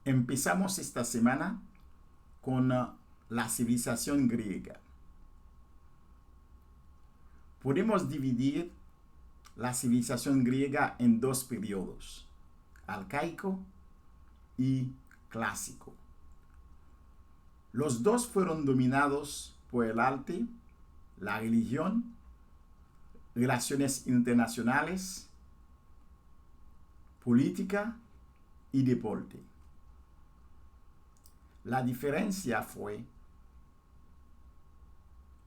Empezamos esta semana con la civilización griega. Podemos dividir la civilización griega en dos periodos, arcaico y clásico. Los dos fueron dominados por el arte, la religión, relaciones internacionales, política y deporte. La diferencia fue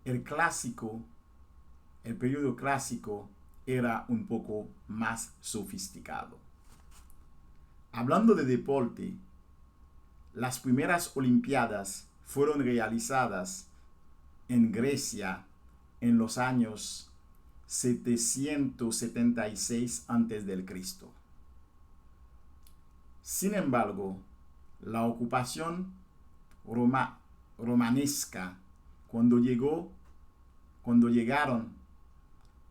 el periodo clásico era un poco más sofisticado. Hablando de deporte, las primeras Olimpiadas fueron realizadas en Grecia en los años 776 a.C. Sin embargo, la ocupación romanesca, cuando llegaron,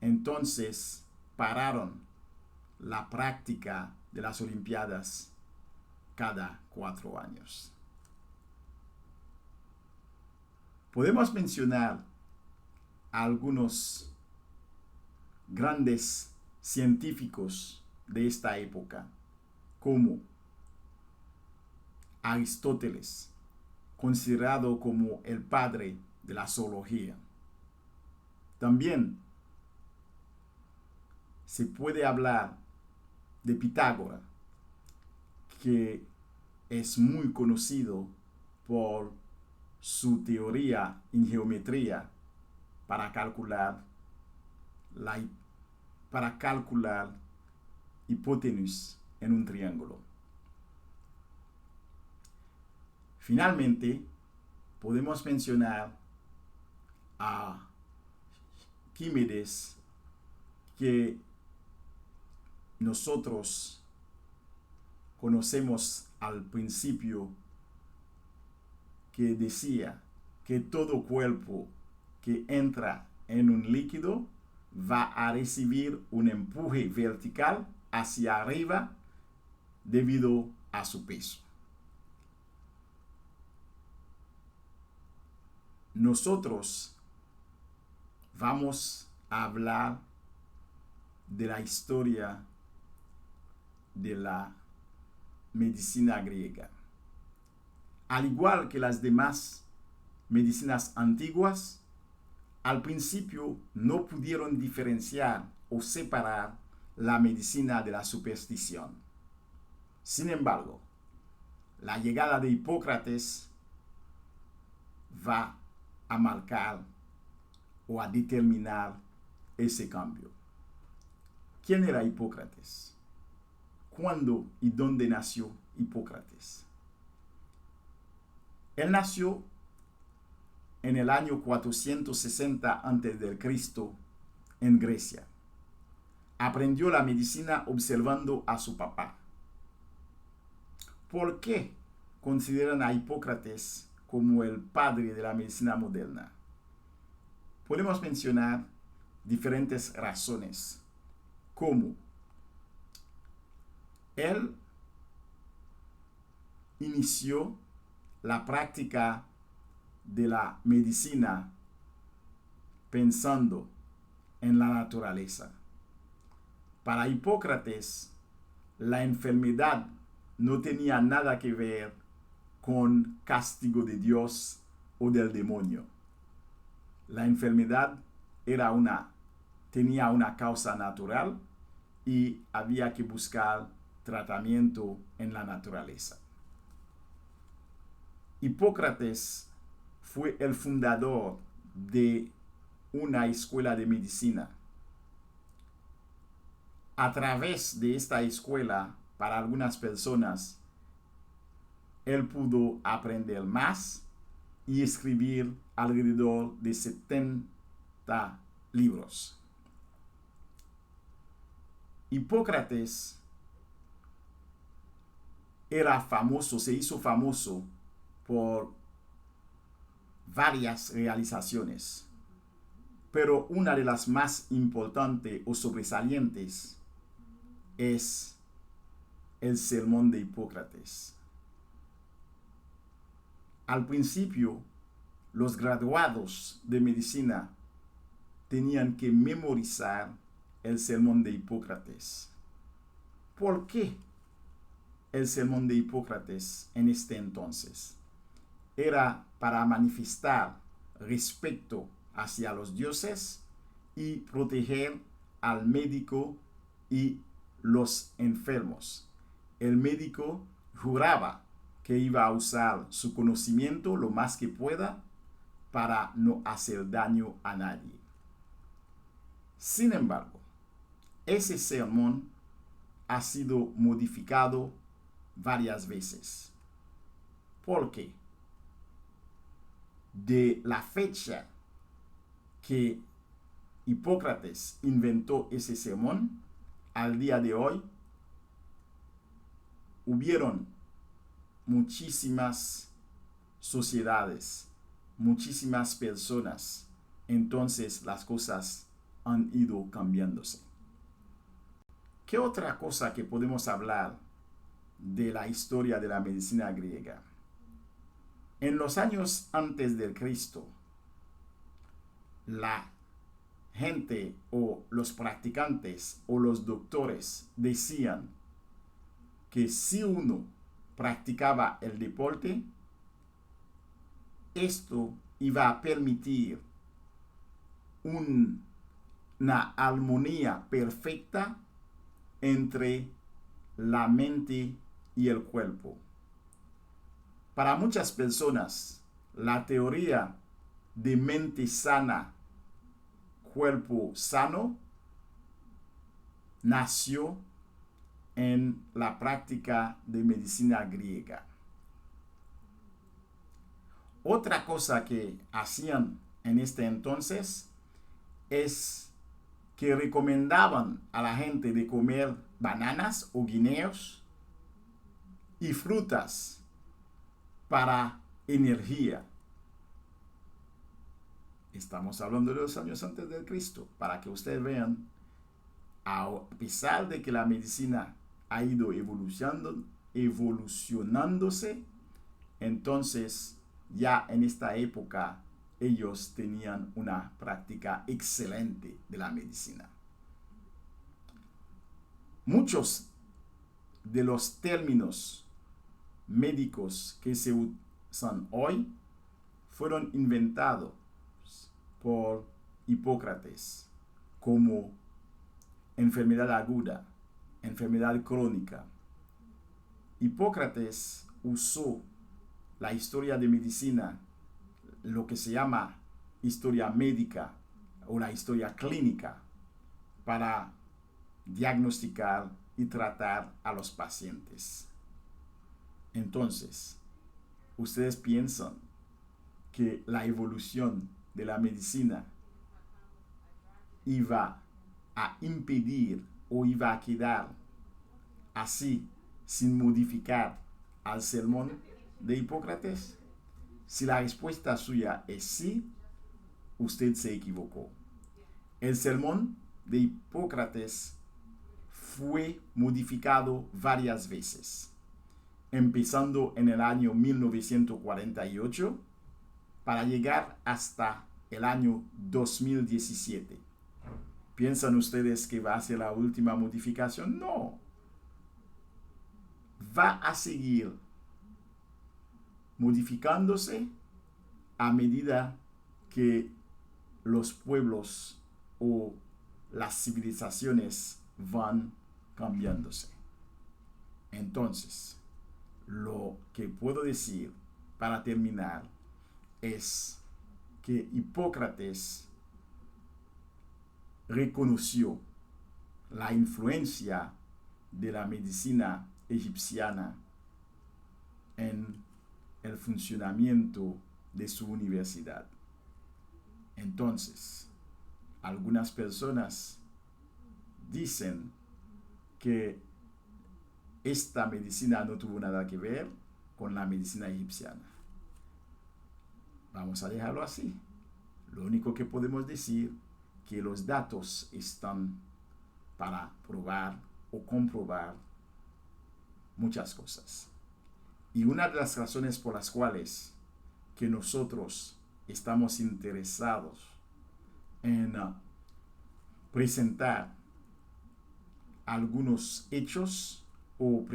entonces pararon la práctica de las Olimpiadas cada 4 años. Podemos mencionar algunos grandes científicos de esta época, como Aristóteles, considerado como el padre de la zoología. También se puede hablar de Pitágoras, que es muy conocido por su teoría en geometría para calcular hipotenusa en un triángulo. Finalmente, podemos mencionar a Arquímedes, que nosotros conocemos al principio, que decía que todo cuerpo que entra en un líquido va a recibir un empuje vertical hacia arriba debido a su peso. Nosotros vamos a hablar de la historia de la medicina griega. Al igual que las demás medicinas antiguas, al principio no pudieron diferenciar o separar la medicina de la superstición. Sin embargo, la llegada de Hipócrates va a marcar o a determinar ese cambio. ¿Quién era Hipócrates? ¿Cuándo y dónde nació Hipócrates? Él nació en el año 460 a.C. en Grecia. Aprendió la medicina observando a su papá. ¿Por qué consideran a Hipócrates como el padre de la medicina moderna? Podemos mencionar diferentes razones, como él inició la práctica de la medicina pensando en la naturaleza. Para Hipócrates, la enfermedad no tenía nada que ver con castigo de Dios o del demonio. La enfermedad tenía una causa natural y había que buscar tratamiento en la naturaleza. Hipócrates fue el fundador de una escuela de medicina. A través de esta escuela, para algunas personas, él pudo aprender más y escribir alrededor de 70 libros. Hipócrates se hizo famoso por varias realizaciones, pero una de las más importantes o sobresalientes es el Sermón de Hipócrates. al principio, los graduados de medicina tenían que memorizar el sermón de Hipócrates. ¿Por qué el sermón de Hipócrates en este entonces? Era para manifestar respeto hacia los dioses y proteger al médico y los enfermos. El médico juraba que iba a usar su conocimiento lo más que pueda para no hacer daño a nadie. Sin embargo, ese sermón ha sido modificado varias veces. ¿Por qué? De la fecha que Hipócrates inventó ese sermón al día de hoy, hubieron muchísimas sociedades, muchísimas personas. Entonces las cosas han ido cambiándose. ¿Qué otra cosa que podemos hablar de la historia de la medicina griega? En los años antes del Cristo, la gente o los practicantes o los doctores decían que si uno practicaba el deporte, esto iba a permitir una armonía perfecta entre la mente y el cuerpo. Para muchas personas, la teoría de mente sana, cuerpo sano, nació en la práctica de medicina griega. Otra cosa que hacían en este entonces es que recomendaban a la gente de comer bananas o guineos y frutas para energía. Estamos hablando de los años antes del Cristo, para que ustedes vean, a pesar de que la medicina ha ido evolucionándose, entonces ya en esta época ellos tenían una práctica excelente de la medicina. Muchos de los términos médicos que se usan hoy fueron inventados por Hipócrates, como enfermedad aguda, enfermedad crónica. Hipócrates usó la historia de medicina, lo que se llama historia médica o la historia clínica, para diagnosticar y tratar a los pacientes. Entonces, ¿ustedes piensan que la evolución de la medicina iba a impedir o iba a quedar así sin modificar al sermón de Hipócrates? Si la respuesta suya es sí, usted se equivocó. El sermón de Hipócrates fue modificado varias veces, empezando en el año 1948 para llegar hasta el año 2017. ¿Piensan ustedes que va a ser la última modificación? No. Va a seguir modificándose a medida que los pueblos o las civilizaciones van cambiándose. Entonces, lo que puedo decir para terminar es que Hipócrates reconoció la influencia de la medicina egipciana en el funcionamiento de su universidad. Entonces, algunas personas dicen que esta medicina no tuvo nada que ver con la medicina egipciana. Vamos a dejarlo así. Lo único que podemos decir que los datos están para probar o comprobar muchas cosas. Y una de las razones por las cuales que nosotros estamos interesados en presentar algunos hechos o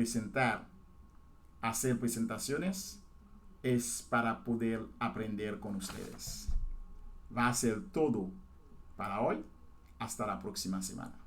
hacer presentaciones, es para poder aprender con ustedes. Va a ser todo para hoy. Hasta la próxima semana.